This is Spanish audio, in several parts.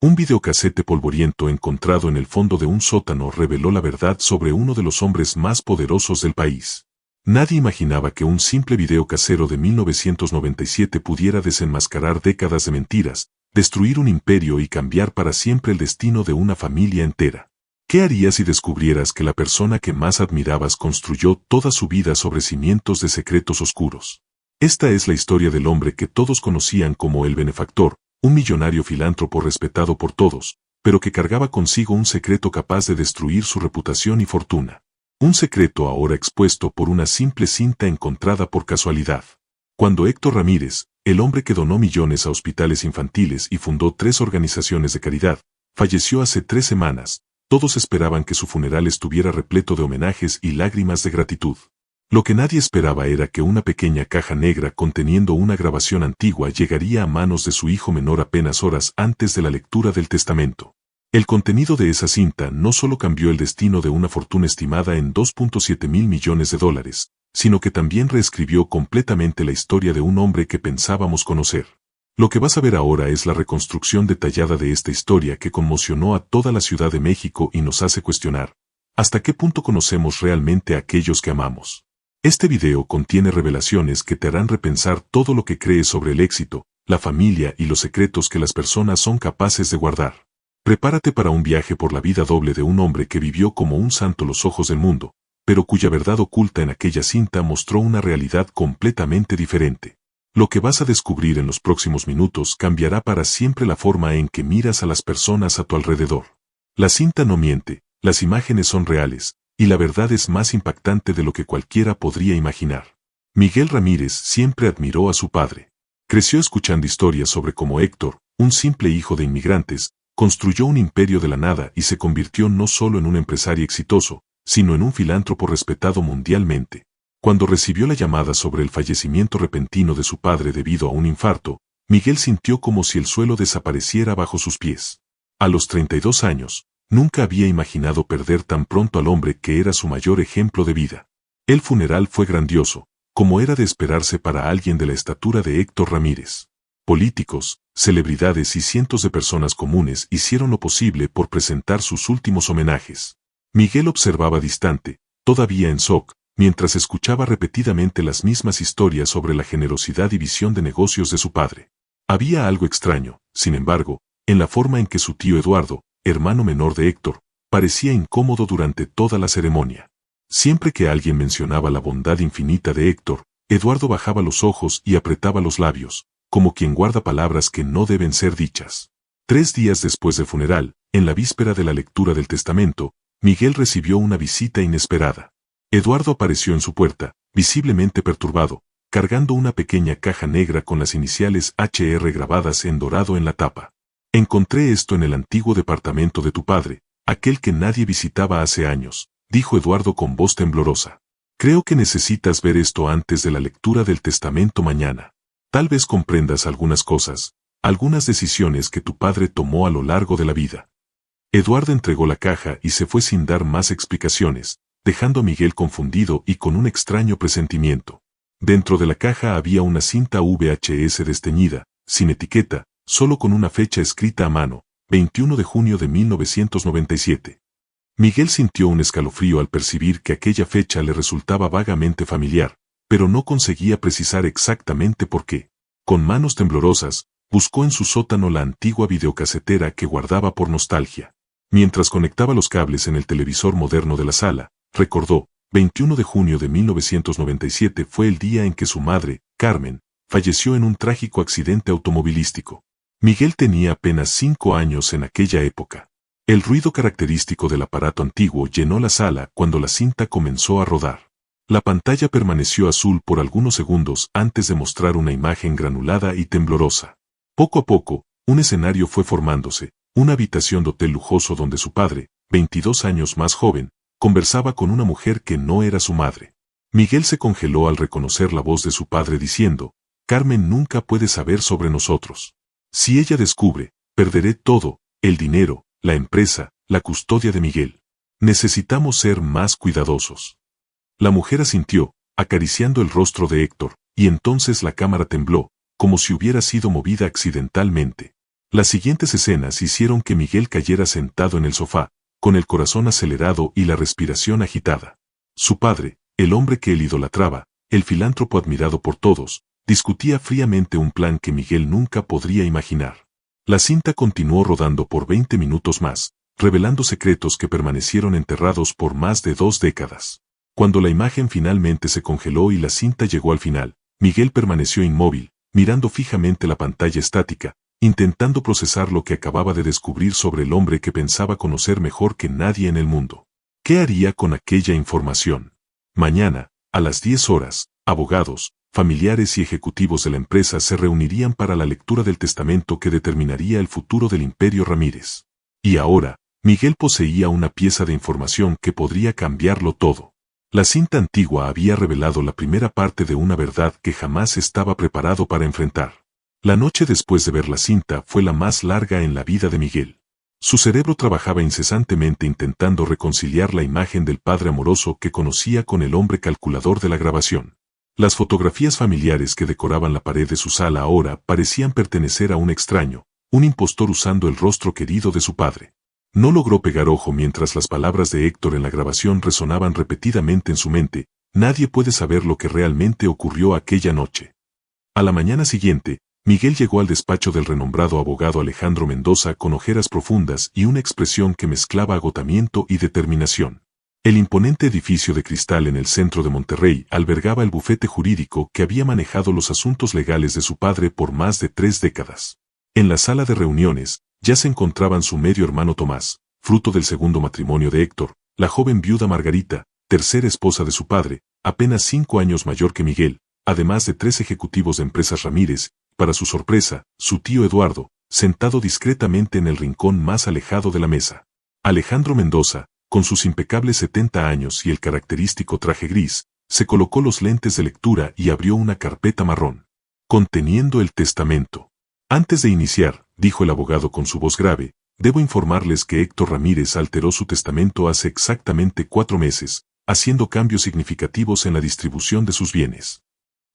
Un videocasete polvoriento encontrado en el fondo de un sótano reveló la verdad sobre uno de los hombres más poderosos del país. Nadie imaginaba que un simple video casero de 1997 pudiera desenmascarar décadas de mentiras, destruir un imperio y cambiar para siempre el destino de una familia entera. ¿Qué harías si descubrieras que la persona que más admirabas construyó toda su vida sobre cimientos de secretos oscuros? Esta es la historia del hombre que todos conocían como el benefactor, un millonario filántropo respetado por todos, pero que cargaba consigo un secreto capaz de destruir su reputación y fortuna. Un secreto ahora expuesto por una simple cinta encontrada por casualidad. Cuando Héctor Ramírez, el hombre que donó millones a hospitales infantiles y fundó 3 organizaciones de caridad, falleció hace 3 semanas, todos esperaban que su funeral estuviera repleto de homenajes y lágrimas de gratitud. Lo que nadie esperaba era que una pequeña caja negra conteniendo una grabación antigua llegaría a manos de su hijo menor apenas horas antes de la lectura del testamento. El contenido de esa cinta no solo cambió el destino de una fortuna estimada en $2.7 mil millones, sino que también reescribió completamente la historia de un hombre que pensábamos conocer. Lo que vas a ver ahora es la reconstrucción detallada de esta historia que conmocionó a toda la Ciudad de México y nos hace cuestionar, ¿hasta qué punto conocemos realmente a aquellos que amamos? Este video contiene revelaciones que te harán repensar todo lo que crees sobre el éxito, la familia y los secretos que las personas son capaces de guardar. Prepárate para un viaje por la vida doble de un hombre que vivió como un santo a los ojos del mundo, pero cuya verdad oculta en aquella cinta mostró una realidad completamente diferente. Lo que vas a descubrir en los próximos minutos cambiará para siempre la forma en que miras a las personas a tu alrededor. La cinta no miente, las imágenes son reales, y la verdad es más impactante de lo que cualquiera podría imaginar. Miguel Ramírez siempre admiró a su padre. Creció escuchando historias sobre cómo Héctor, un simple hijo de inmigrantes, construyó un imperio de la nada y se convirtió no solo en un empresario exitoso, sino en un filántropo respetado mundialmente. Cuando recibió la llamada sobre el fallecimiento repentino de su padre debido a un infarto, Miguel sintió como si el suelo desapareciera bajo sus pies. A los 32 años, nunca había imaginado perder tan pronto al hombre que era su mayor ejemplo de vida. El funeral fue grandioso, como era de esperarse para alguien de la estatura de Héctor Ramírez. Políticos, celebridades y cientos de personas comunes hicieron lo posible por presentar sus últimos homenajes. Miguel observaba distante, todavía en shock, mientras escuchaba repetidamente las mismas historias sobre la generosidad y visión de negocios de su padre. Había algo extraño, sin embargo, en la forma en que su tío Eduardo, hermano menor de Héctor, parecía incómodo durante toda la ceremonia. Siempre que alguien mencionaba la bondad infinita de Héctor, Eduardo bajaba los ojos y apretaba los labios, como quien guarda palabras que no deben ser dichas. 3 días después del funeral, en la víspera de la lectura del testamento, Miguel recibió una visita inesperada. Eduardo apareció en su puerta, visiblemente perturbado, cargando una pequeña caja negra con las iniciales HR grabadas en dorado en la tapa. Encontré esto en el antiguo departamento de tu padre, aquel que nadie visitaba hace años, dijo Eduardo con voz temblorosa. Creo que necesitas ver esto antes de la lectura del testamento mañana. Tal vez comprendas algunas cosas, algunas decisiones que tu padre tomó a lo largo de la vida. Eduardo entregó la caja y se fue sin dar más explicaciones, dejando a Miguel confundido y con un extraño presentimiento. Dentro de la caja había una cinta VHS desteñida, sin etiqueta, solo con una fecha escrita a mano, 21 de junio de 1997. Miguel sintió un escalofrío al percibir que aquella fecha le resultaba vagamente familiar, pero no conseguía precisar exactamente por qué. Con manos temblorosas, buscó en su sótano la antigua videocasetera que guardaba por nostalgia. Mientras conectaba los cables en el televisor moderno de la sala, recordó, 21 de junio de 1997 fue el día en que su madre, Carmen, falleció en un trágico accidente automovilístico. Miguel tenía apenas 5 años en aquella época. El ruido característico del aparato antiguo llenó la sala cuando la cinta comenzó a rodar. La pantalla permaneció azul por algunos segundos antes de mostrar una imagen granulada y temblorosa. Poco a poco, un escenario fue formándose, una habitación de hotel lujoso donde su padre, 22 años más joven, conversaba con una mujer que no era su madre. Miguel se congeló al reconocer la voz de su padre diciendo, Carmen nunca puede saber sobre nosotros. Si ella descubre, perderé todo, el dinero, la empresa, la custodia de Miguel. Necesitamos ser más cuidadosos. La mujer asintió, acariciando el rostro de Héctor, y entonces la cámara tembló, como si hubiera sido movida accidentalmente. Las siguientes escenas hicieron que Miguel cayera sentado en el sofá, con el corazón acelerado y la respiración agitada. Su padre, el hombre que él idolatraba, el filántropo admirado por todos, discutía fríamente un plan que Miguel nunca podría imaginar. La cinta continuó rodando por 20 minutos más, revelando secretos que permanecieron enterrados por más de 2 décadas. Cuando la imagen finalmente se congeló y la cinta llegó al final, Miguel permaneció inmóvil, mirando fijamente la pantalla estática, intentando procesar lo que acababa de descubrir sobre el hombre que pensaba conocer mejor que nadie en el mundo. ¿Qué haría con aquella información? Mañana, a las 10 horas, abogados, familiares y ejecutivos de la empresa se reunirían para la lectura del testamento que determinaría el futuro del Imperio Ramírez. Y ahora, Miguel poseía una pieza de información que podría cambiarlo todo. La cinta antigua había revelado la primera parte de una verdad que jamás estaba preparado para enfrentar. La noche después de ver la cinta fue la más larga en la vida de Miguel. Su cerebro trabajaba incesantemente intentando reconciliar la imagen del padre amoroso que conocía con el hombre calculador de la grabación. Las fotografías familiares que decoraban la pared de su sala ahora parecían pertenecer a un extraño, un impostor usando el rostro querido de su padre. No logró pegar ojo mientras las palabras de Héctor en la grabación resonaban repetidamente en su mente: nadie puede saber lo que realmente ocurrió aquella noche. A la mañana siguiente, Miguel llegó al despacho del renombrado abogado Alejandro Mendoza con ojeras profundas y una expresión que mezclaba agotamiento y determinación. El imponente edificio de cristal en el centro de Monterrey albergaba el bufete jurídico que había manejado los asuntos legales de su padre por más de 3 décadas. En la sala de reuniones, ya se encontraban su medio hermano Tomás, fruto del segundo matrimonio de Héctor, la joven viuda Margarita, tercera esposa de su padre, apenas 5 años mayor que Miguel, además de 3 ejecutivos de empresas Ramírez. Para su sorpresa, su tío Eduardo, sentado discretamente en el rincón más alejado de la mesa. Alejandro Mendoza, con sus impecables 70 años y el característico traje gris, se colocó los lentes de lectura y abrió una carpeta marrón, conteniendo el testamento. Antes de iniciar, dijo el abogado con su voz grave, debo informarles que Héctor Ramírez alteró su testamento hace exactamente 4 meses, haciendo cambios significativos en la distribución de sus bienes.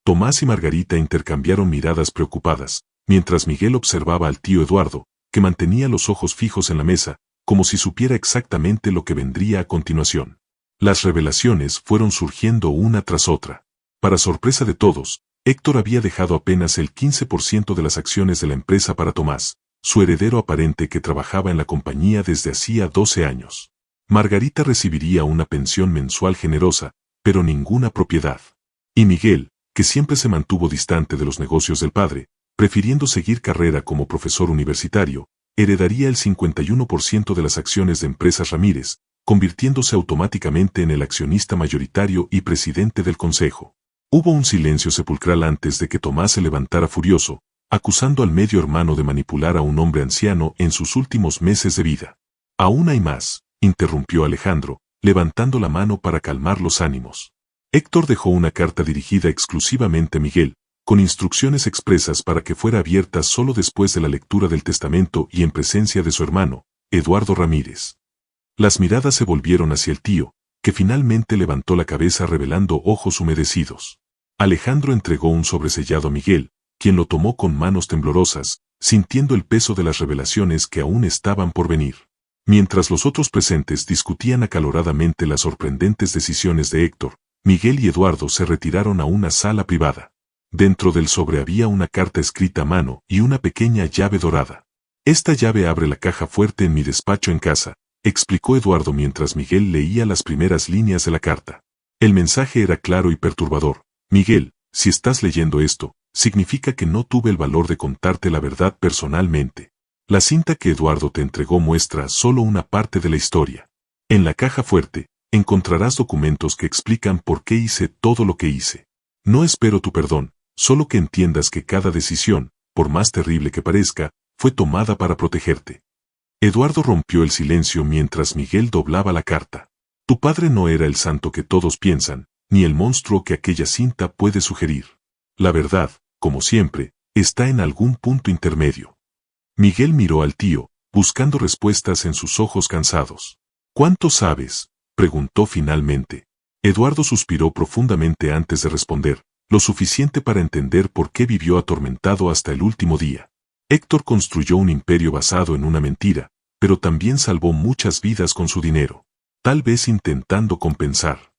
Tomás y Margarita intercambiaron miradas preocupadas, mientras Miguel observaba al tío Eduardo, que mantenía los ojos fijos en la mesa, como si supiera exactamente lo que vendría a continuación. Las revelaciones fueron surgiendo una tras otra. Para sorpresa de todos, Héctor había dejado apenas el 15% de las acciones de la empresa para Tomás, su heredero aparente que trabajaba en la compañía desde hacía 12 años. Margarita recibiría una pensión mensual generosa, pero ninguna propiedad. Y Miguel, que siempre se mantuvo distante de los negocios del padre, prefiriendo seguir carrera como profesor universitario, heredaría el 51% de las acciones de Empresas Ramírez, convirtiéndose automáticamente en el accionista mayoritario y presidente del consejo. Hubo un silencio sepulcral antes de que Tomás se levantara furioso, acusando al medio hermano de manipular a un hombre anciano en sus últimos meses de vida. Aún hay más, interrumpió Alejandro, levantando la mano para calmar los ánimos. Héctor dejó una carta dirigida exclusivamente a Miguel, con instrucciones expresas para que fuera abierta solo después de la lectura del testamento y en presencia de su hermano, Eduardo Ramírez. Las miradas se volvieron hacia el tío, que finalmente levantó la cabeza revelando ojos humedecidos. Alejandro entregó un sobresellado a Miguel, quien lo tomó con manos temblorosas, sintiendo el peso de las revelaciones que aún estaban por venir. Mientras los otros presentes discutían acaloradamente las sorprendentes decisiones de Héctor, Miguel y Eduardo se retiraron a una sala privada. Dentro del sobre había una carta escrita a mano y una pequeña llave dorada. Esta llave abre la caja fuerte en mi despacho en casa, explicó Eduardo mientras Miguel leía las primeras líneas de la carta. El mensaje era claro y perturbador. Miguel, si estás leyendo esto, significa que no tuve el valor de contarte la verdad personalmente. La cinta que Eduardo te entregó muestra solo una parte de la historia. En la caja fuerte, encontrarás documentos que explican por qué hice todo lo que hice. No espero tu perdón, solo que entiendas que cada decisión, por más terrible que parezca, fue tomada para protegerte. Eduardo rompió el silencio mientras Miguel doblaba la carta. Tu padre no era el santo que todos piensan, ni el monstruo que aquella cinta puede sugerir. La verdad, como siempre, está en algún punto intermedio. Miguel miró al tío, buscando respuestas en sus ojos cansados. ¿Cuánto sabes?, preguntó finalmente. Eduardo suspiró profundamente antes de responder, lo suficiente para entender por qué vivió atormentado hasta el último día. Héctor construyó un imperio basado en una mentira, pero también salvó muchas vidas con su dinero, tal vez intentando compensar.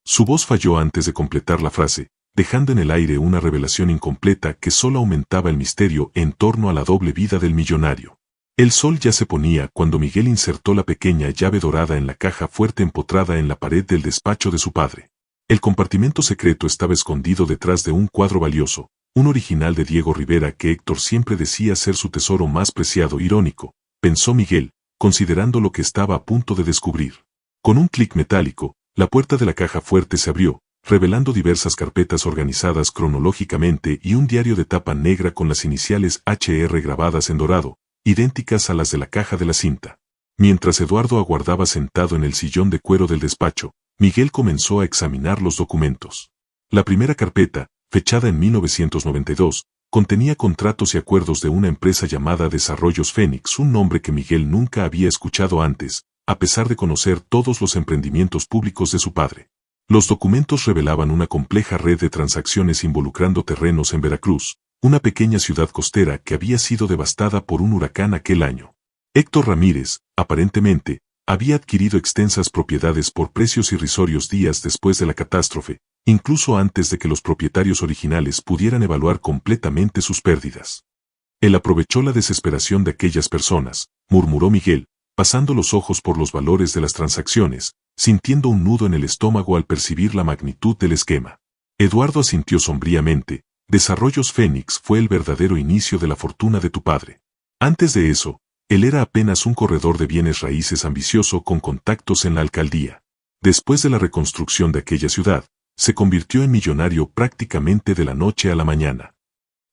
Su voz falló antes de completar la frase, dejando en el aire una revelación incompleta que solo aumentaba el misterio en torno a la doble vida del millonario. El sol ya se ponía cuando Miguel insertó la pequeña llave dorada en la caja fuerte empotrada en la pared del despacho de su padre. El compartimento secreto estaba escondido detrás de un cuadro valioso, un original de Diego Rivera que Héctor siempre decía ser su tesoro más preciado. Irónico, pensó Miguel, considerando lo que estaba a punto de descubrir. Con un clic metálico, la puerta de la caja fuerte se abrió, revelando diversas carpetas organizadas cronológicamente y un diario de tapa negra con las iniciales HR grabadas en dorado, idénticas a las de la caja de la cinta. Mientras Eduardo aguardaba sentado en el sillón de cuero del despacho, Miguel comenzó a examinar los documentos. La primera carpeta, fechada en 1992, contenía contratos y acuerdos de una empresa llamada Desarrollos Fénix, un nombre que Miguel nunca había escuchado antes, a pesar de conocer todos los emprendimientos públicos de su padre. Los documentos revelaban una compleja red de transacciones involucrando terrenos en Veracruz, una pequeña ciudad costera que había sido devastada por un huracán aquel año. Héctor Ramírez, aparentemente, había adquirido extensas propiedades por precios irrisorios días después de la catástrofe, incluso antes de que los propietarios originales pudieran evaluar completamente sus pérdidas. Él aprovechó la desesperación de aquellas personas, murmuró Miguel, pasando los ojos por los valores de las transacciones, sintiendo un nudo en el estómago al percibir la magnitud del esquema. Eduardo asintió sombríamente. Desarrollos Fénix fue el verdadero inicio de la fortuna de tu padre. Antes de eso, él era apenas un corredor de bienes raíces ambicioso con contactos en la alcaldía. Después de la reconstrucción de aquella ciudad, se convirtió en millonario prácticamente de la noche a la mañana.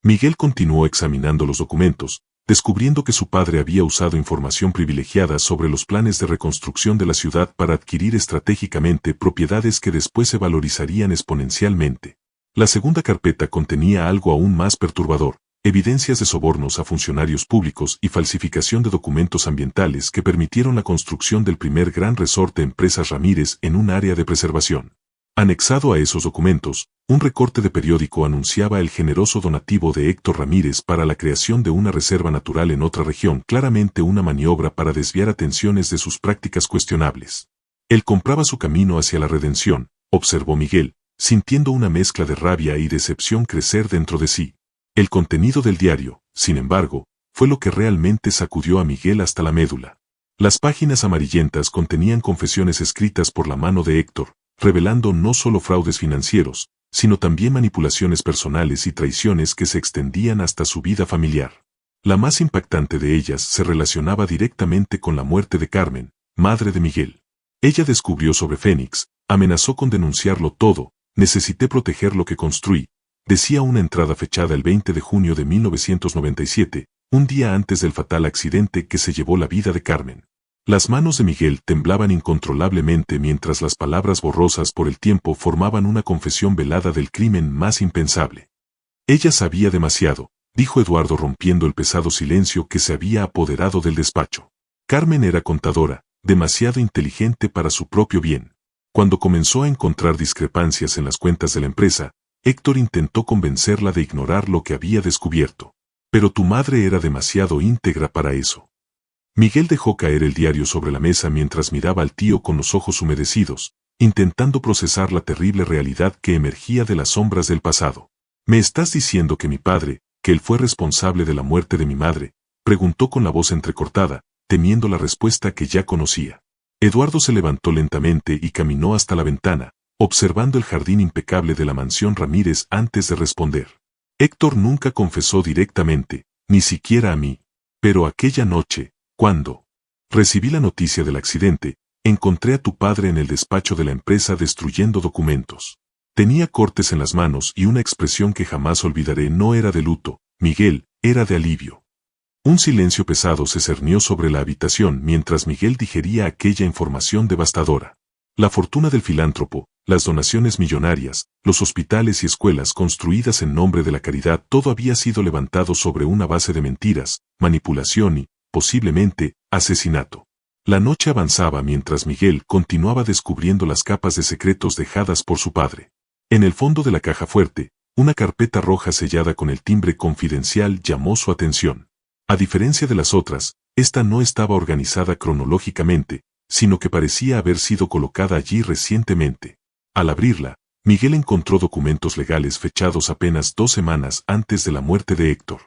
Miguel continuó examinando los documentos, descubriendo que su padre había usado información privilegiada sobre los planes de reconstrucción de la ciudad para adquirir estratégicamente propiedades que después se valorizarían exponencialmente. La segunda carpeta contenía algo aún más perturbador, evidencias de sobornos a funcionarios públicos y falsificación de documentos ambientales que permitieron la construcción del primer gran resort de Empresas Ramírez en un área de preservación. Anexado a esos documentos, un recorte de periódico anunciaba el generoso donativo de Héctor Ramírez para la creación de una reserva natural en otra región, claramente una maniobra para desviar atenciones de sus prácticas cuestionables. Él compraba su camino hacia la redención, observó Miguel, sintiendo una mezcla de rabia y decepción crecer dentro de sí. El contenido del diario, sin embargo, fue lo que realmente sacudió a Miguel hasta la médula. Las páginas amarillentas contenían confesiones escritas por la mano de Héctor, revelando no solo fraudes financieros, sino también manipulaciones personales y traiciones que se extendían hasta su vida familiar. La más impactante de ellas se relacionaba directamente con la muerte de Carmen, madre de Miguel. Ella descubrió sobre Fénix, amenazó con denunciarlo todo. Necesité proteger lo que construí, decía una entrada fechada el 20 de junio de 1997, un día antes del fatal accidente que se llevó la vida de Carmen. Las manos de Miguel temblaban incontrolablemente mientras las palabras borrosas por el tiempo formaban una confesión velada del crimen más impensable. Ella sabía demasiado, dijo Eduardo rompiendo el pesado silencio que se había apoderado del despacho. Carmen era contadora, demasiado inteligente para su propio bien. Cuando comenzó a encontrar discrepancias en las cuentas de la empresa, Héctor intentó convencerla de ignorar lo que había descubierto. Pero tu madre era demasiado íntegra para eso. Miguel dejó caer el diario sobre la mesa mientras miraba al tío con los ojos humedecidos, intentando procesar la terrible realidad que emergía de las sombras del pasado. ¿Me estás diciendo que mi padre, que él fue responsable de la muerte de mi madre? Preguntó con la voz entrecortada, temiendo la respuesta que ya conocía. Eduardo se levantó lentamente y caminó hasta la ventana, observando el jardín impecable de la mansión Ramírez antes de responder. Héctor nunca confesó directamente, ni siquiera a mí. Pero aquella noche, cuando recibí la noticia del accidente, encontré a tu padre en el despacho de la empresa destruyendo documentos. Tenía cortes en las manos y una expresión que jamás olvidaré. No era de luto, Miguel, era de alivio. Un silencio pesado se cernió sobre la habitación mientras Miguel digería aquella información devastadora. La fortuna del filántropo, las donaciones millonarias, los hospitales y escuelas construidas en nombre de la caridad, todo había sido levantado sobre una base de mentiras, manipulación y, posiblemente, asesinato. La noche avanzaba mientras Miguel continuaba descubriendo las capas de secretos dejadas por su padre. En el fondo de la caja fuerte, una carpeta roja sellada con el timbre confidencial llamó su atención. A diferencia de las otras, esta no estaba organizada cronológicamente, sino que parecía haber sido colocada allí recientemente. Al abrirla, Miguel encontró documentos legales fechados apenas 2 semanas antes de la muerte de Héctor.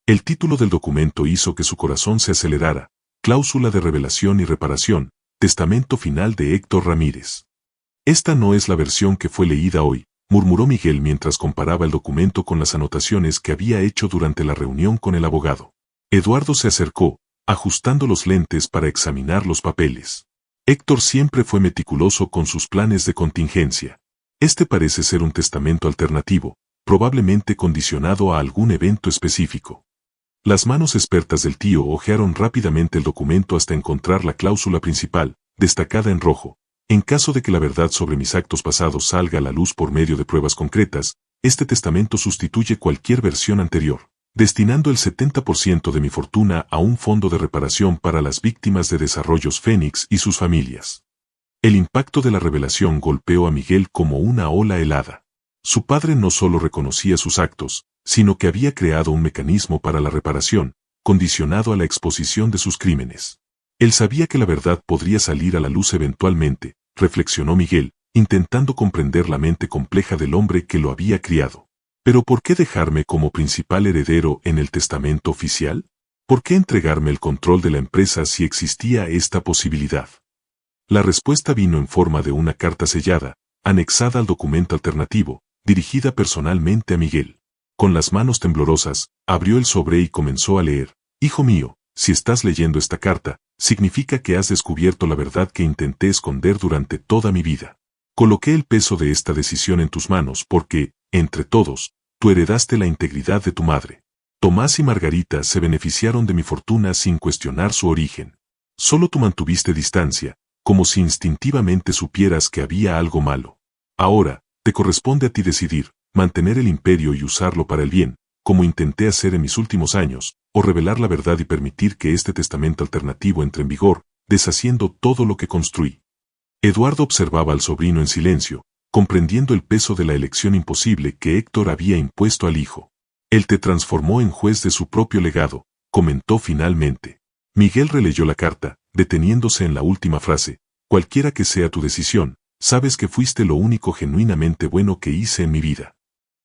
El título del documento hizo que su corazón se acelerara: Cláusula de revelación y reparación, testamento final de Héctor Ramírez. Esta no es la versión que fue leída hoy, murmuró Miguel mientras comparaba el documento con las anotaciones que había hecho durante la reunión con el abogado. Eduardo se acercó, ajustando los lentes para examinar los papeles. Héctor siempre fue meticuloso con sus planes de contingencia. Este parece ser un testamento alternativo, probablemente condicionado a algún evento específico. Las manos expertas del tío hojearon rápidamente el documento hasta encontrar la cláusula principal, destacada en rojo. En caso de que la verdad sobre mis actos pasados salga a la luz por medio de pruebas concretas, este testamento sustituye cualquier versión anterior, destinando el 70% de mi fortuna a un fondo de reparación para las víctimas de Desarrollos Fénix y sus familias. El impacto de la revelación golpeó a Miguel como una ola helada. Su padre no solo reconocía sus actos, sino que había creado un mecanismo para la reparación, condicionado a la exposición de sus crímenes. Él sabía que la verdad podría salir a la luz eventualmente, reflexionó Miguel, intentando comprender la mente compleja del hombre que lo había criado. ¿Pero por qué dejarme como principal heredero en el testamento oficial? ¿Por qué entregarme el control de la empresa si existía esta posibilidad? La respuesta vino en forma de una carta sellada, anexada al documento alternativo, dirigida personalmente a Miguel. Con las manos temblorosas, abrió el sobre y comenzó a leer. Hijo mío, si estás leyendo esta carta, significa que has descubierto la verdad que intenté esconder durante toda mi vida. Coloqué el peso de esta decisión en tus manos porque, entre todos, tú heredaste la integridad de tu madre. Tomás y Margarita se beneficiaron de mi fortuna sin cuestionar su origen. Solo tú mantuviste distancia, como si instintivamente supieras que había algo malo. Ahora, te corresponde a ti decidir, mantener el imperio y usarlo para el bien, como intenté hacer en mis últimos años, o revelar la verdad y permitir que este testamento alternativo entre en vigor, deshaciendo todo lo que construí. Eduardo observaba al sobrino en silencio, comprendiendo el peso de la elección imposible que Héctor había impuesto al hijo. Él te transformó en juez de su propio legado, comentó finalmente. Miguel releyó la carta, deteniéndose en la última frase: cualquiera que sea tu decisión, sabes que fuiste lo único genuinamente bueno que hice en mi vida.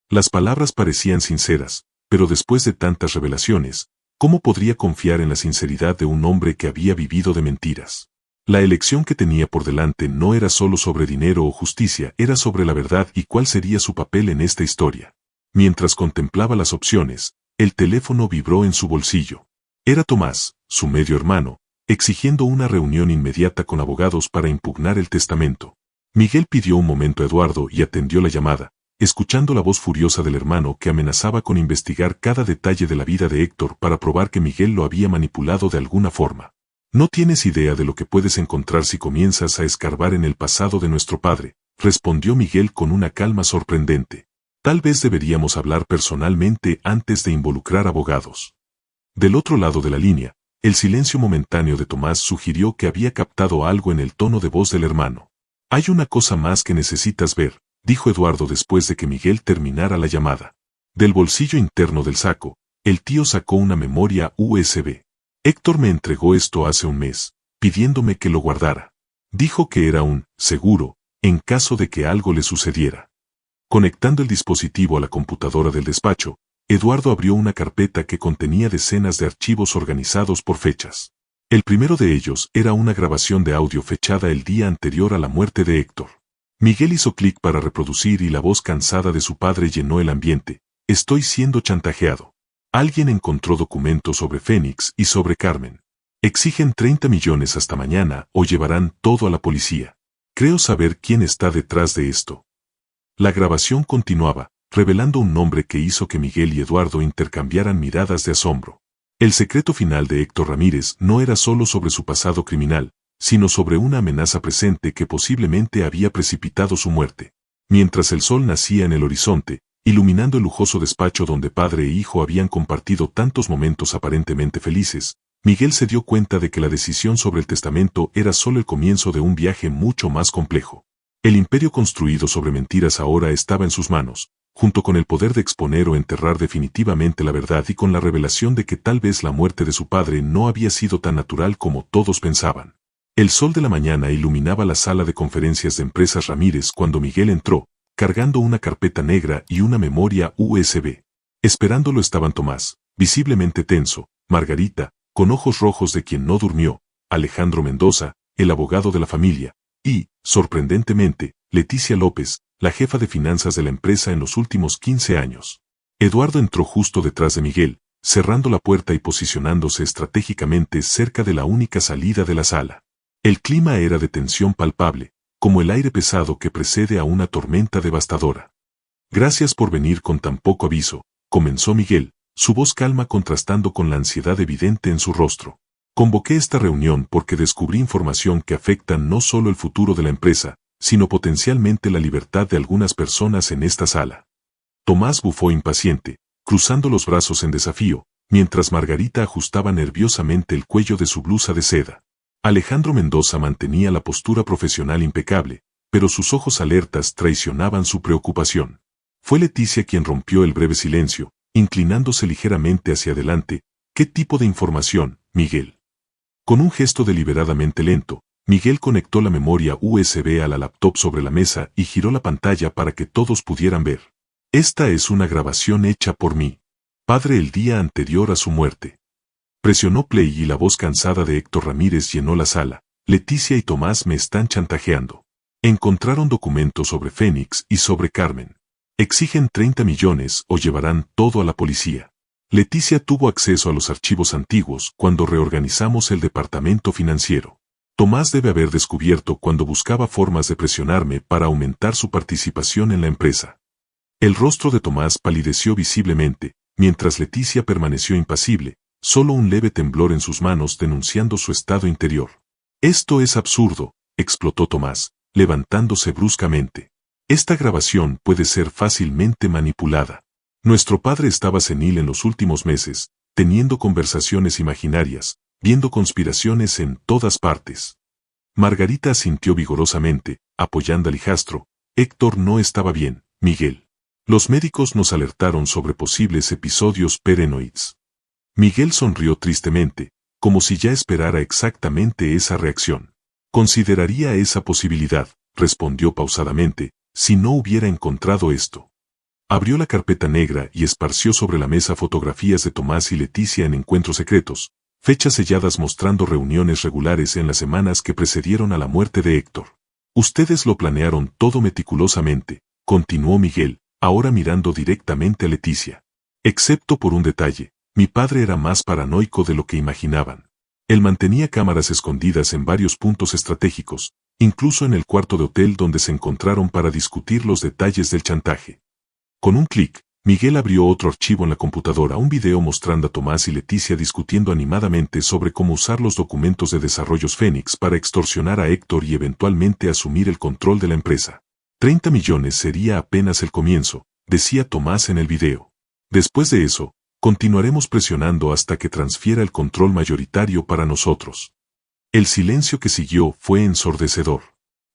Las palabras parecían sinceras, pero después de tantas revelaciones, ¿cómo podría confiar en la sinceridad de un hombre que había vivido de mentiras? La elección que tenía por delante no era solo sobre dinero o justicia, era sobre la verdad y cuál sería su papel en esta historia. Mientras contemplaba las opciones, el teléfono vibró en su bolsillo. Era Tomás, su medio hermano, exigiendo una reunión inmediata con abogados para impugnar el testamento. Miguel pidió un momento a Eduardo y atendió la llamada, escuchando la voz furiosa del hermano que amenazaba con investigar cada detalle de la vida de Héctor para probar que Miguel lo había manipulado de alguna forma. No tienes idea de lo que puedes encontrar si comienzas a escarbar en el pasado de nuestro padre, respondió Miguel con una calma sorprendente. Tal vez deberíamos hablar personalmente antes de involucrar abogados. Del otro lado de la línea, el silencio momentáneo de Tomás sugirió que había captado algo en el tono de voz del hermano. Hay una cosa más que necesitas ver, dijo Eduardo después de que Miguel terminara la llamada. Del bolsillo interno del saco, el tío sacó una memoria USB. Héctor me entregó esto hace un mes, pidiéndome que lo guardara. Dijo que era un seguro, en caso de que algo le sucediera. Conectando el dispositivo a la computadora del despacho, Eduardo abrió una carpeta que contenía decenas de archivos organizados por fechas. El primero de ellos era una grabación de audio fechada el día anterior a la muerte de Héctor. Miguel hizo clic para reproducir y la voz cansada de su padre llenó el ambiente. Estoy siendo chantajeado. Alguien encontró documentos sobre Fénix y sobre Carmen. Exigen 30 millones hasta mañana o llevarán todo a la policía. Creo saber quién está detrás de esto. La grabación continuaba, revelando un nombre que hizo que Miguel y Eduardo intercambiaran miradas de asombro. El secreto final de Héctor Ramírez no era solo sobre su pasado criminal, sino sobre una amenaza presente que posiblemente había precipitado su muerte. Mientras el sol nacía en el horizonte, iluminando el lujoso despacho donde padre e hijo habían compartido tantos momentos aparentemente felices, Miguel se dio cuenta de que la decisión sobre el testamento era solo el comienzo de un viaje mucho más complejo. El imperio construido sobre mentiras ahora estaba en sus manos, junto con el poder de exponer o enterrar definitivamente la verdad y con la revelación de que tal vez la muerte de su padre no había sido tan natural como todos pensaban. El sol de la mañana iluminaba la sala de conferencias de Empresas Ramírez cuando Miguel entró, cargando una carpeta negra y una memoria USB. Esperándolo estaban Tomás, visiblemente tenso, Margarita, con ojos rojos de quien no durmió, Alejandro Mendoza, el abogado de la familia, y, sorprendentemente, Leticia López, la jefa de finanzas de la empresa en los últimos 15 años. Eduardo entró justo detrás de Miguel, cerrando la puerta y posicionándose estratégicamente cerca de la única salida de la sala. El clima era de tensión palpable, como el aire pesado que precede a una tormenta devastadora. Gracias por venir con tan poco aviso, comenzó Miguel, su voz calma contrastando con la ansiedad evidente en su rostro. Convoqué esta reunión porque descubrí información que afecta no solo el futuro de la empresa, sino potencialmente la libertad de algunas personas en esta sala. Tomás bufó impaciente, cruzando los brazos en desafío, mientras Margarita ajustaba nerviosamente el cuello de su blusa de seda. Alejandro Mendoza mantenía la postura profesional impecable, pero sus ojos alertas traicionaban su preocupación. Fue Leticia quien rompió el breve silencio, inclinándose ligeramente hacia adelante. ¿Qué tipo de información, Miguel? Con un gesto deliberadamente lento, Miguel conectó la memoria USB a la laptop sobre la mesa y giró la pantalla para que todos pudieran ver. Esta es una grabación hecha por mi padre el día anterior a su muerte. Presionó play y la voz cansada de Héctor Ramírez llenó la sala. Leticia y Tomás me están chantajeando. Encontraron documentos sobre Fénix y sobre Carmen. Exigen 30 millones o llevarán todo a la policía. Leticia tuvo acceso a los archivos antiguos cuando reorganizamos el departamento financiero. Tomás debe haber descubierto cuando buscaba formas de presionarme para aumentar su participación en la empresa. El rostro de Tomás palideció visiblemente, mientras Leticia permaneció impasible, solo un leve temblor en sus manos denunciando su estado interior. Esto es absurdo, explotó Tomás, levantándose bruscamente. Esta grabación puede ser fácilmente manipulada. Nuestro padre estaba senil en los últimos meses, teniendo conversaciones imaginarias, viendo conspiraciones en todas partes. Margarita asintió vigorosamente, apoyando al hijastro. Héctor no estaba bien, Miguel. Los médicos nos alertaron sobre posibles episodios paranoides. Miguel sonrió tristemente, como si ya esperara exactamente esa reacción. Consideraría esa posibilidad, respondió pausadamente, si no hubiera encontrado esto. Abrió la carpeta negra y esparció sobre la mesa fotografías de Tomás y Leticia en encuentros secretos, fechas selladas mostrando reuniones regulares en las semanas que precedieron a la muerte de Héctor. Ustedes lo planearon todo meticulosamente, continuó Miguel, ahora mirando directamente a Leticia. Excepto por un detalle, mi padre era más paranoico de lo que imaginaban. Él mantenía cámaras escondidas en varios puntos estratégicos, incluso en el cuarto de hotel donde se encontraron para discutir los detalles del chantaje. Con un clic, Miguel abrió otro archivo en la computadora, un video mostrando a Tomás y Leticia discutiendo animadamente sobre cómo usar los documentos de Desarrollos Fénix para extorsionar a Héctor y eventualmente asumir el control de la empresa. 30 millones sería apenas el comienzo, decía Tomás en el video. Después de eso, continuaremos presionando hasta que transfiera el control mayoritario para nosotros. El silencio que siguió fue ensordecedor.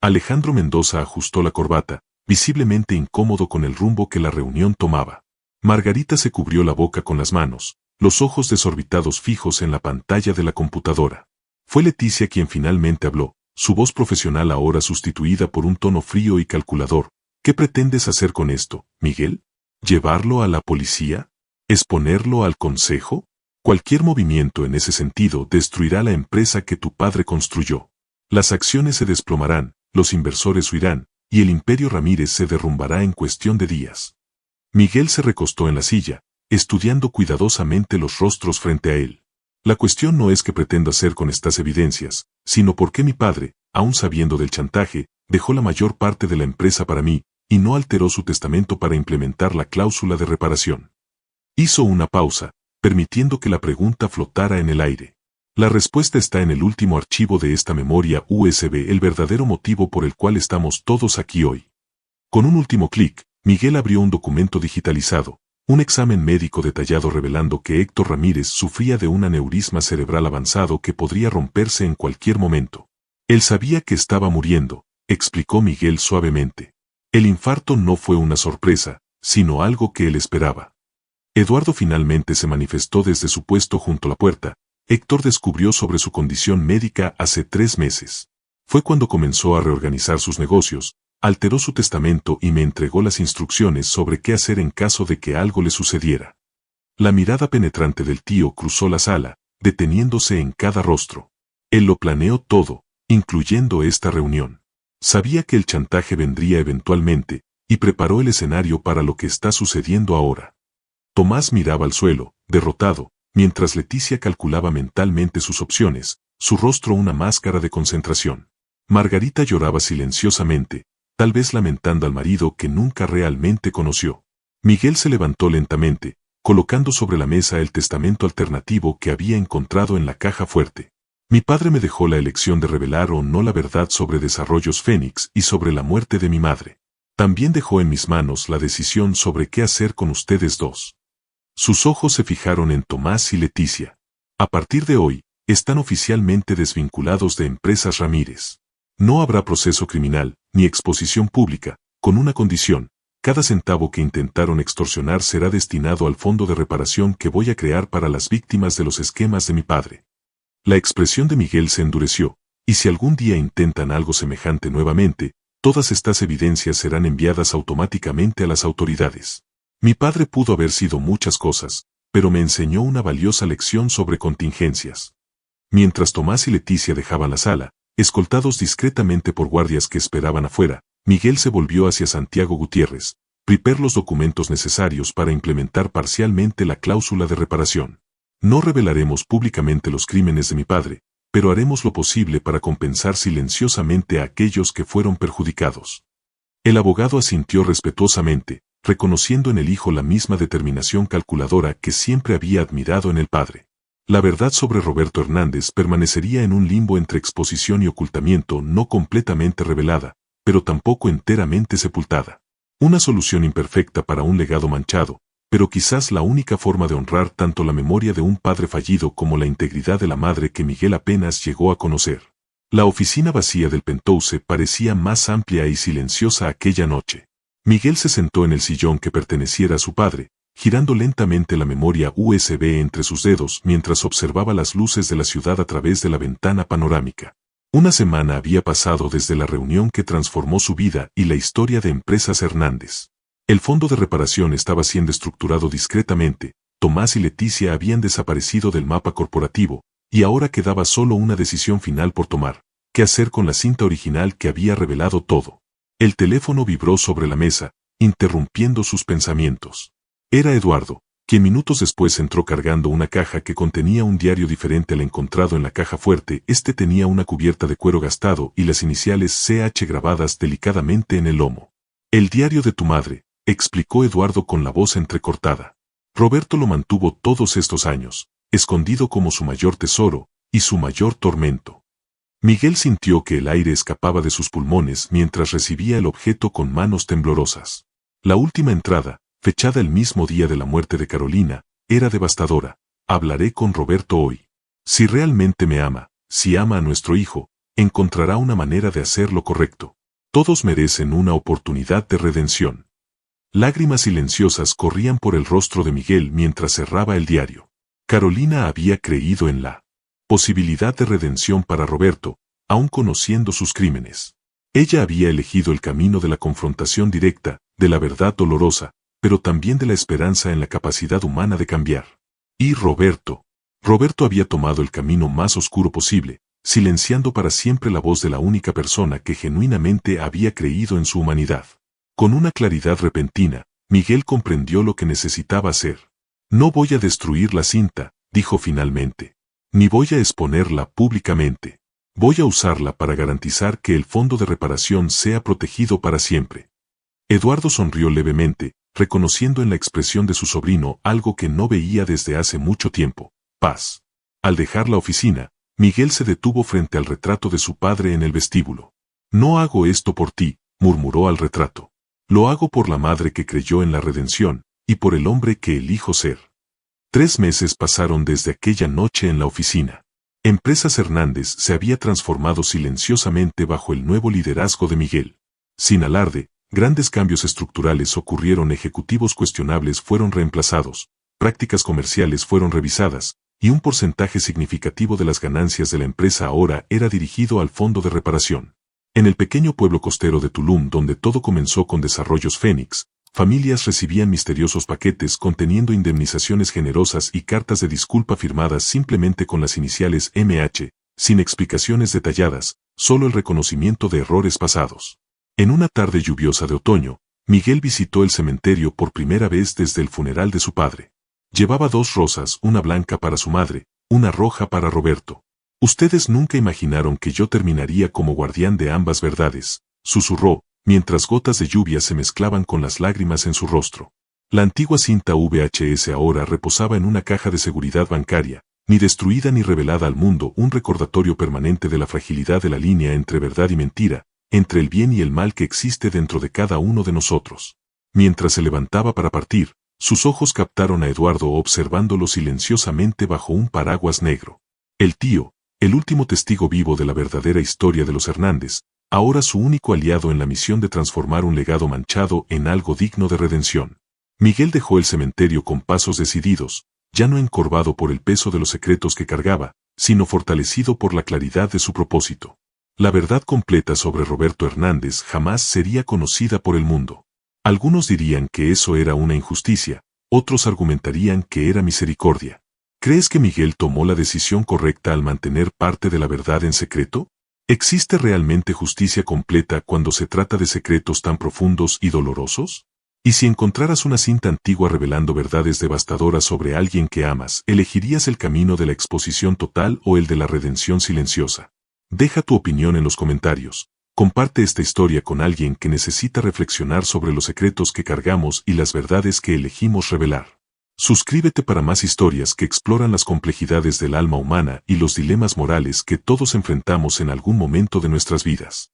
Alejandro Mendoza ajustó la corbata, visiblemente incómodo con el rumbo que la reunión tomaba. Margarita se cubrió la boca con las manos, los ojos desorbitados fijos en la pantalla de la computadora. Fue Leticia quien finalmente habló, su voz profesional ahora sustituida por un tono frío y calculador. ¿Qué pretendes hacer con esto, Miguel? ¿Llevarlo a la policía? ¿Exponerlo al consejo? Cualquier movimiento en ese sentido destruirá la empresa que tu padre construyó. Las acciones se desplomarán, los inversores huirán, y el imperio Ramírez se derrumbará en cuestión de días. Miguel se recostó en la silla, estudiando cuidadosamente los rostros frente a él. La cuestión no es qué pretendo hacer con estas evidencias, sino por qué mi padre, aun sabiendo del chantaje, dejó la mayor parte de la empresa para mí, y no alteró su testamento para implementar la cláusula de reparación. Hizo una pausa, permitiendo que la pregunta flotara en el aire. La respuesta está en el último archivo de esta memoria USB, el verdadero motivo por el cual estamos todos aquí hoy. Con un último clic, Miguel abrió un documento digitalizado, un examen médico detallado revelando que Héctor Ramírez sufría de un aneurisma cerebral avanzado que podría romperse en cualquier momento. Él sabía que estaba muriendo, explicó Miguel suavemente. El infarto no fue una sorpresa, sino algo que él esperaba. Eduardo finalmente se manifestó desde su puesto junto a la puerta. Héctor descubrió sobre su condición médica hace 3 meses. Fue cuando comenzó a reorganizar sus negocios, alteró su testamento y me entregó las instrucciones sobre qué hacer en caso de que algo le sucediera. La mirada penetrante del tío cruzó la sala, deteniéndose en cada rostro. Él lo planeó todo, incluyendo esta reunión. Sabía que el chantaje vendría eventualmente, y preparó el escenario para lo que está sucediendo ahora. Tomás miraba al suelo, derrotado, mientras Leticia calculaba mentalmente sus opciones, su rostro una máscara de concentración. Margarita lloraba silenciosamente, tal vez lamentando al marido que nunca realmente conoció. Miguel se levantó lentamente, colocando sobre la mesa el testamento alternativo que había encontrado en la caja fuerte. Mi padre me dejó la elección de revelar o no la verdad sobre Desarrollos Fénix y sobre la muerte de mi madre. También dejó en mis manos la decisión sobre qué hacer con ustedes dos. Sus ojos se fijaron en Tomás y Leticia. A partir de hoy, están oficialmente desvinculados de Empresas Ramírez. No habrá proceso criminal, ni exposición pública, con una condición: cada centavo que intentaron extorsionar será destinado al fondo de reparación que voy a crear para las víctimas de los esquemas de mi padre. La expresión de Miguel se endureció, y si algún día intentan algo semejante nuevamente, todas estas evidencias serán enviadas automáticamente a las autoridades. Mi padre pudo haber sido muchas cosas, pero me enseñó una valiosa lección sobre contingencias. Mientras Tomás y Leticia dejaban la sala, escoltados discretamente por guardias que esperaban afuera, Miguel se volvió hacia Santiago Gutiérrez: prepara los documentos necesarios para implementar parcialmente la cláusula de reparación. No revelaremos públicamente los crímenes de mi padre, pero haremos lo posible para compensar silenciosamente a aquellos que fueron perjudicados. El abogado asintió respetuosamente, reconociendo en el hijo la misma determinación calculadora que siempre había admirado en el padre. La verdad sobre Roberto Hernández permanecería en un limbo entre exposición y ocultamiento, no completamente revelada, pero tampoco enteramente sepultada. Una solución imperfecta para un legado manchado, pero quizás la única forma de honrar tanto la memoria de un padre fallido como la integridad de la madre que Miguel apenas llegó a conocer. La oficina vacía del Penthouse parecía más amplia y silenciosa aquella noche. Miguel se sentó en el sillón que perteneciera a su padre, girando lentamente la memoria USB entre sus dedos mientras observaba las luces de la ciudad a través de la ventana panorámica. Una semana había pasado desde la reunión que transformó su vida y la historia de Empresas Hernández. El fondo de reparación estaba siendo estructurado discretamente, Tomás y Leticia habían desaparecido del mapa corporativo, y ahora quedaba solo una decisión final por tomar: qué hacer con la cinta original que había revelado todo. El teléfono vibró sobre la mesa, interrumpiendo sus pensamientos. Era Eduardo, quien minutos después entró cargando una caja que contenía un diario diferente al encontrado en la caja fuerte. Este tenía una cubierta de cuero gastado y las iniciales CH grabadas delicadamente en el lomo. El diario de tu madre, explicó Eduardo con la voz entrecortada. Roberto lo mantuvo todos estos años, escondido como su mayor tesoro y su mayor tormento. Miguel sintió que el aire escapaba de sus pulmones mientras recibía el objeto con manos temblorosas. La última entrada, fechada el mismo día de la muerte de Carolina, era devastadora: hablaré con Roberto hoy. Si realmente me ama, si ama a nuestro hijo, encontrará una manera de hacer lo correcto. Todos merecen una oportunidad de redención. Lágrimas silenciosas corrían por el rostro de Miguel mientras cerraba el diario. Carolina había creído en la posibilidad de redención para Roberto, aun conociendo sus crímenes. Ella había elegido el camino de la confrontación directa, de la verdad dolorosa, pero también de la esperanza en la capacidad humana de cambiar. Y Roberto había tomado el camino más oscuro posible, silenciando para siempre la voz de la única persona que genuinamente había creído en su humanidad. Con una claridad repentina, Miguel comprendió lo que necesitaba hacer. No voy a destruir la cinta, dijo finalmente. Ni voy a exponerla públicamente. Voy a usarla para garantizar que el fondo de reparación sea protegido para siempre. Eduardo sonrió levemente, reconociendo en la expresión de su sobrino algo que no veía desde hace mucho tiempo: paz. Al dejar la oficina, Miguel se detuvo frente al retrato de su padre en el vestíbulo. No hago esto por ti, murmuró al retrato. Lo hago por la madre que creyó en la redención, y por el hombre que elijo ser. 3 meses pasaron desde aquella noche en la oficina. Empresas Hernández se había transformado silenciosamente bajo el nuevo liderazgo de Miguel. Sin alarde, Grandes cambios estructurales ocurrieron, ejecutivos cuestionables fueron reemplazados, prácticas comerciales fueron revisadas, y un porcentaje significativo de las ganancias de la empresa ahora era dirigido al fondo de reparación. En el pequeño pueblo costero de Tulum, donde todo comenzó con Desarrollos Fénix, familias recibían misteriosos paquetes conteniendo indemnizaciones generosas y cartas de disculpa firmadas simplemente con las iniciales MH, sin explicaciones detalladas, solo el reconocimiento de errores pasados. En una tarde lluviosa de otoño, Miguel visitó el cementerio por primera vez desde el funeral de su padre. Llevaba 2 rosas, una blanca para su madre, una roja para Roberto. Ustedes nunca imaginaron que yo terminaría como guardián de ambas verdades, susurró, mientras gotas de lluvia se mezclaban con las lágrimas en su rostro. La antigua cinta VHS ahora reposaba en una caja de seguridad bancaria, ni destruida ni revelada al mundo, un recordatorio permanente de la fragilidad de la línea entre verdad y mentira, entre el bien y el mal que existe dentro de cada uno de nosotros. Mientras se levantaba para partir, sus ojos captaron a Eduardo observándolo silenciosamente bajo un paraguas negro. El tío, el último testigo vivo de la verdadera historia de los Hernández, ahora su único aliado en la misión de transformar un legado manchado en algo digno de redención. Miguel dejó el cementerio con pasos decididos, ya no encorvado por el peso de los secretos que cargaba, sino fortalecido por la claridad de su propósito. La verdad completa sobre Roberto Hernández jamás sería conocida por el mundo. Algunos dirían que eso era una injusticia, otros argumentarían que era misericordia. ¿Crees que Miguel tomó la decisión correcta al mantener parte de la verdad en secreto? ¿Existe realmente justicia completa cuando se trata de secretos tan profundos y dolorosos? ¿Y si encontraras una cinta antigua revelando verdades devastadoras sobre alguien que amas, elegirías el camino de la exposición total o el de la redención silenciosa? Deja tu opinión en los comentarios. Comparte esta historia con alguien que necesita reflexionar sobre los secretos que cargamos y las verdades que elegimos revelar. Suscríbete para más historias que exploran las complejidades del alma humana y los dilemas morales que todos enfrentamos en algún momento de nuestras vidas.